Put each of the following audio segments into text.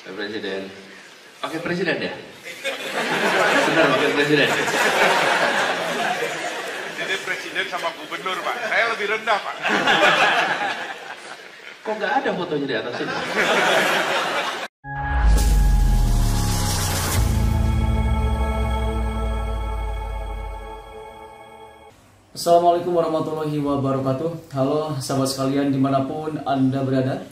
Pak Presiden. Wakil Presiden ya? Benar, Wakil Presiden. Jadi Presiden sama Gubernur, Pak. Saya lebih rendah, Pak. Kok nggak ada fotonya di atas ini? Assalamualaikum warahmatullahi wabarakatuh. Halo sahabat sekalian dimanapun Anda berada.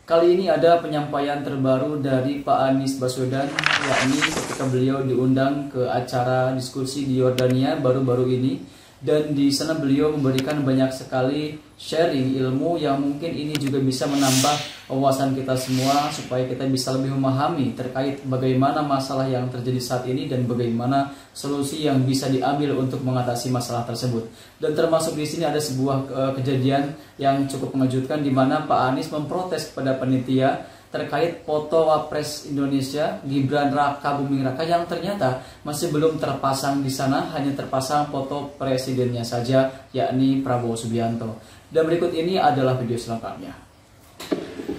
Kali ini ada penyampaian terbaru dari Pak Anies Baswedan, yakni ketika beliau diundang ke acara diskusi di Yordania baru-baru ini. Dan di sana beliau memberikan banyak sekali sharing ilmu yang mungkin ini juga bisa menambah wawasan kita semua supaya kita bisa lebih memahami terkait bagaimana masalah yang terjadi saat ini dan bagaimana solusi yang bisa diambil untuk mengatasi masalah tersebut. Dan termasuk di sini ada sebuah kejadian yang cukup mengejutkan di mana Pak Anies memprotes kepada panitia terkait foto Wapres Indonesia Gibran Raka Buming Raka yang ternyata masih belum terpasang di sana, hanya terpasang foto presidennya saja, yakni Prabowo Subianto. Dan berikut ini adalah video selengkapnya.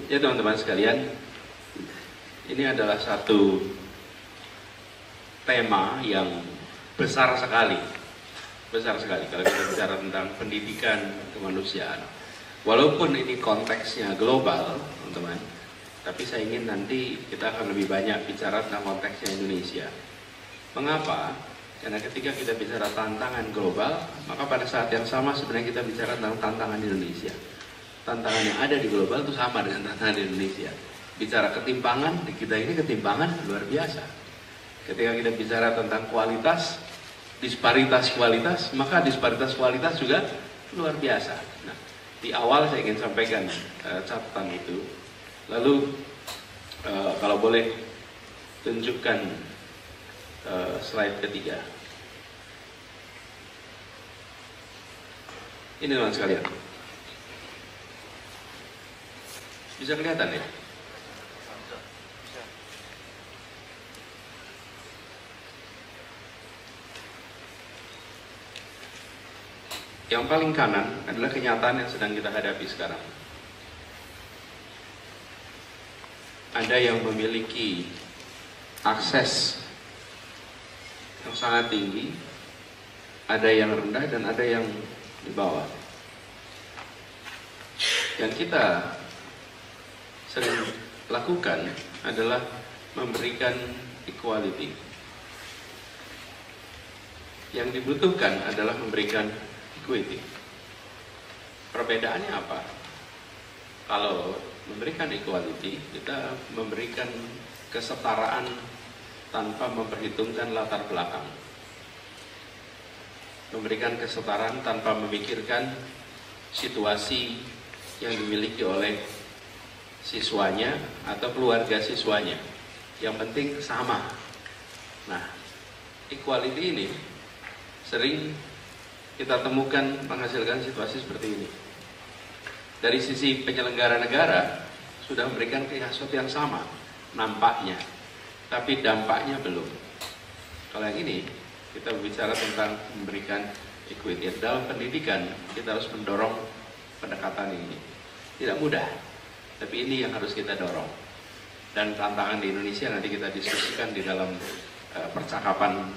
Ya teman-teman sekalian, ini adalah satu tema yang besar sekali kalau kita bicara tentang pendidikan kemanusiaan. Walaupun ini konteksnya global, teman-teman, tapi saya ingin nanti kita akan lebih banyak bicara tentang konteksnya Indonesia. Mengapa? Karena ketika kita bicara tantangan global, maka pada saat yang sama sebenarnya kita bicara tentang tantangan Indonesia. Tantangan yang ada di global itu sama dengan tantangan di Indonesia. Bicara ketimpangan, di kita ini ketimpangan luar biasa. Ketika kita bicara tentang kualitas, disparitas kualitas, maka disparitas kualitas juga luar biasa. Nah, di awal saya ingin sampaikan catatan itu. Lalu kalau boleh tunjukkan slide ketiga. Ini teman sekalian. Bisa kelihatan ya? Yang paling kanan adalah kenyataan yang sedang kita hadapi sekarang. Ada yang memiliki akses yang sangat tinggi, ada yang rendah, dan ada yang di bawah. Yang kita sering lakukan adalah memberikan equality. Yang dibutuhkan adalah memberikan equity. Perbedaannya apa? Kalau memberikan equality, kita memberikan kesetaraan tanpa memperhitungkan latar belakang. Memberikan kesetaraan tanpa memikirkan situasi yang dimiliki oleh siswanya atau keluarga siswanya. Yang penting sama. Nah, equality ini sering kita temukan menghasilkan situasi seperti ini. Dari sisi penyelenggara negara sudah memberikan sesuatu yang sama nampaknya, tapi dampaknya belum. Kalau yang ini kita berbicara tentang memberikan equity. Dalam pendidikan kita harus mendorong pendekatan ini. Tidak mudah, tapi ini yang harus kita dorong. Dan tantangan di Indonesia nanti kita diskusikan di dalam percakapan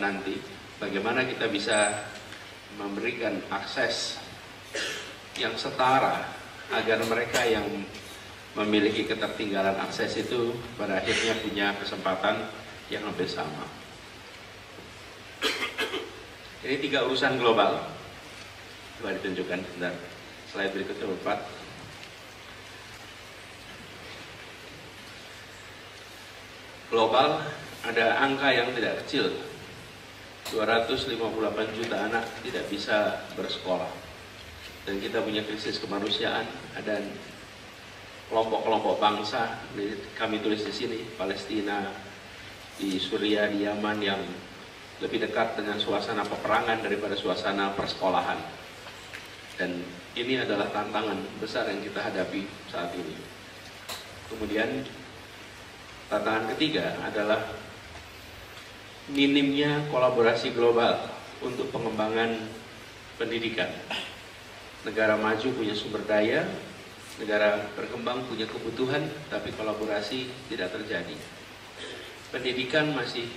nanti. Bagaimana kita bisa memberikan akses yang setara agar mereka yang memiliki ketertinggalan akses itu pada akhirnya punya kesempatan yang hampir sama. Ini 3 urusan global. Coba ditunjukkan sebentar. Slide berikutnya 4. Global ada angka yang tidak kecil. 258 juta anak tidak bisa bersekolah. Dan kita punya krisis kemanusiaan, ada kelompok-kelompok bangsa, kami tulis di sini, Palestina, di Suriah, di Yaman yang lebih dekat dengan suasana peperangan daripada suasana persekolahan. Dan ini adalah tantangan besar yang kita hadapi saat ini. Kemudian tantangan ketiga adalah minimnya kolaborasi global untuk pengembangan pendidikan. Negara maju punya sumber daya, Negara berkembang punya kebutuhan, tapi kolaborasi tidak terjadi. Pendidikan masih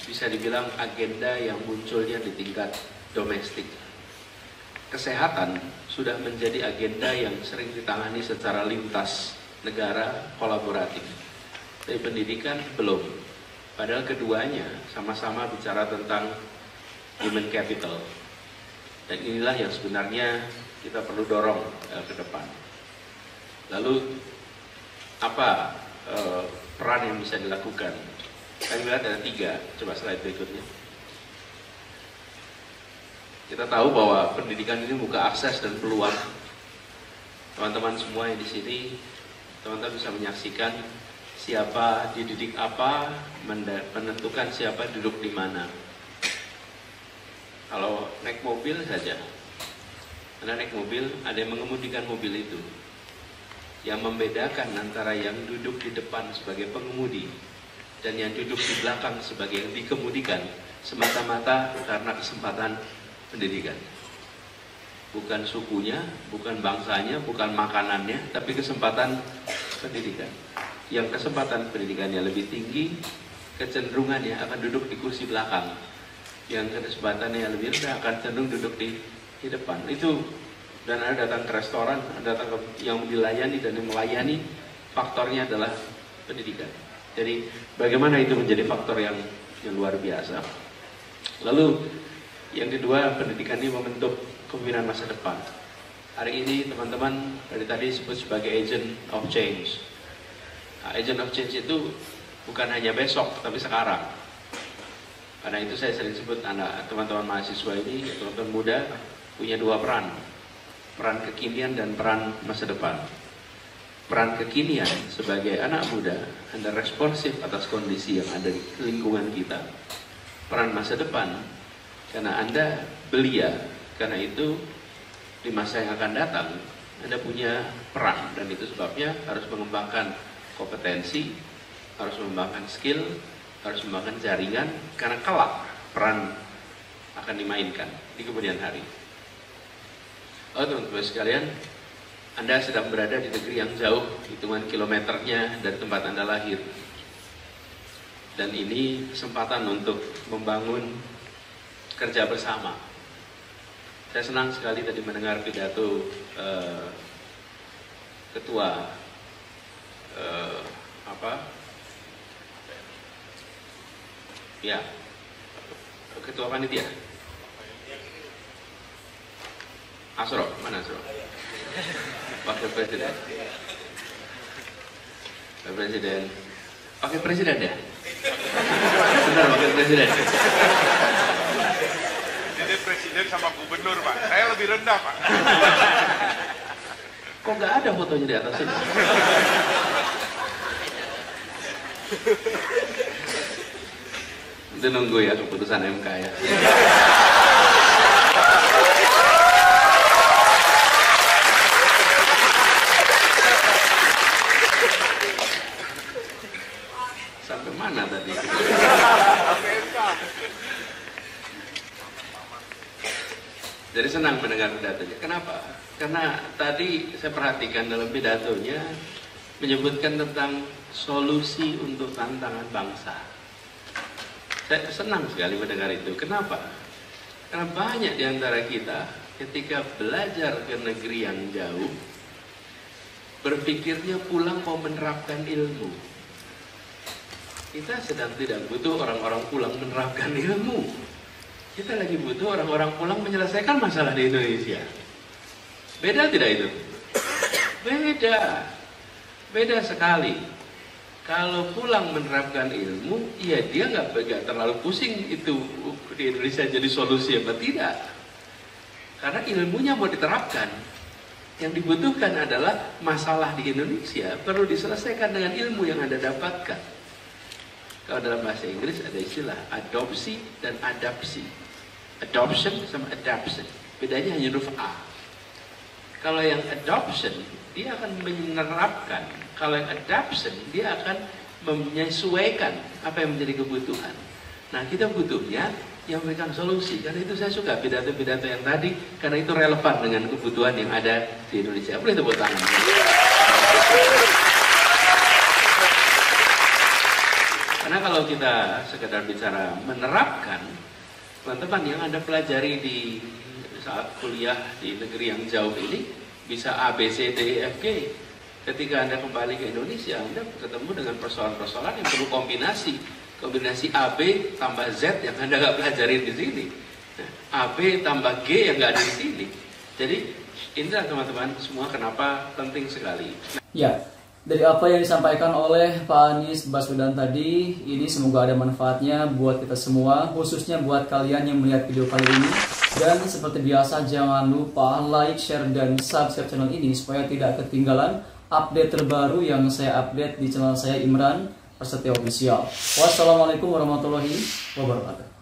bisa dibilang agenda yang munculnya di tingkat domestik. Kesehatan sudah menjadi agenda yang sering ditangani secara lintas negara kolaboratif. Tapi pendidikan belum. Padahal keduanya sama-sama bicara tentang human capital. Dan inilah yang sebenarnya kita perlu dorong ke depan. Lalu apa peran yang bisa dilakukan? Kami lihat ada 3. Coba slide berikutnya. Kita tahu bahwa pendidikan ini buka akses dan peluang. Teman-teman semua yang di sini, teman-teman bisa menyaksikan siapa dididik apa, menentukan siapa duduk di mana. Kalau naik mobil saja, Anda naik mobil, ada yang mengemudikan mobil itu. Yang membedakan antara yang duduk di depan sebagai pengemudi dan yang duduk di belakang sebagai yang dikemudikan semata-mata karena kesempatan pendidikan. Bukan sukunya, bukan bangsanya, bukan makanannya, tapi kesempatan pendidikan. Yang kesempatan pendidikannya lebih tinggi, kecenderungannya akan duduk di kursi belakang. Yang kesempatannya lebih rendah akan cenderung duduk di depan. Itu, dan Anda datang ke restoran, Anda datang ke yang dilayani dan yang melayani, faktornya adalah pendidikan. Jadi bagaimana itu menjadi faktor yang luar biasa. Lalu yang kedua, pendidikan ini membentuk kepemimpinan masa depan. Hari ini teman-teman dari tadi disebut sebagai agent of change. Nah, agent of change itu bukan hanya besok, tapi sekarang. Karena itu saya sering sebut teman-teman mahasiswa ini, teman-teman muda punya 2 peran. Peran kekinian dan peran masa depan. Peran kekinian sebagai anak muda, Anda responsif atas kondisi yang ada di lingkungan kita. Peran masa depan, karena Anda belia, karena itu di masa yang akan datang Anda punya peran, dan itu sebabnya harus mengembangkan kompetensi, harus mengembangkan skill, harus mengembangkan jaringan, karena kelak peran akan dimainkan di kemudian hari. Oh teman-teman sekalian, Anda sedang berada di negeri yang jauh, hitungan kilometernya dari tempat Anda lahir. Dan ini kesempatan untuk membangun kerja bersama. Saya senang sekali tadi mendengar pidato ketua ketua panitia. Asro, mana Asro? Wakil Presiden. Wakil Presiden. Wakil Presiden ya? Benar, Wakil Presiden. Jadi presiden sama gubernur, Pak. Saya lebih rendah, Pak. Kok nggak ada fotonya di atas ini? Nanti nunggu ya keputusan MK ya. Sampai mana tadi? Jadi senang mendengar pidatonya. Kenapa? Karena tadi saya perhatikan dalam pidatonya menyebutkan tentang solusi untuk tantangan bangsa. Saya senang sekali mendengar itu. Kenapa? Karena banyak di antara kita ketika belajar ke negeri yang jauh, berpikirnya pulang mau menerapkan ilmu. Kita sedang tidak butuh orang-orang pulang menerapkan ilmu. Kita lagi butuh orang-orang pulang menyelesaikan masalah di Indonesia. Beda tidak itu? Beda. Beda sekali. Kalau pulang menerapkan ilmu, ya dia nggak terlalu pusing itu di Indonesia jadi solusi apa tidak. Karena ilmunya mau diterapkan. Yang dibutuhkan adalah masalah di Indonesia perlu diselesaikan dengan ilmu yang Anda dapatkan. Kalau dalam bahasa Inggris ada istilah adopsi dan adapsi. Adoption sama adaption. Bedanya hanya huruf A. Kalau yang adoption, dia akan menerapkan. Kalau yang adaption, dia akan menyesuaikan apa yang menjadi kebutuhan. Nah, kita butuhnya yang memberikan solusi. Karena itu saya suka pidato-pidato yang tadi, karena itu relevan dengan kebutuhan yang ada di Indonesia. Boleh tepuk tangan. Karena kalau kita sekedar bicara menerapkan, teman-teman yang Anda pelajari di saat kuliah di negeri yang jauh ini, bisa A, B, C, D, E, F, G. Ketika Anda kembali ke Indonesia, Anda ketemu dengan persoalan-persoalan yang perlu kombinasi A, B tambah Z yang Anda nggak pelajarin di sini. Nah, A, B tambah G yang nggak ada di sini. Jadi inilah teman-teman semua kenapa penting sekali. Ya, dari apa yang disampaikan oleh Pak Anies Baswedan tadi, ini semoga ada manfaatnya buat kita semua, khususnya buat kalian yang melihat video kali ini. Dan seperti biasa, jangan lupa like, share, dan subscribe channel ini supaya tidak ketinggalan update terbaru yang saya update di channel saya Imran Prasetyo Official. Wassalamualaikum warahmatullahi wabarakatuh.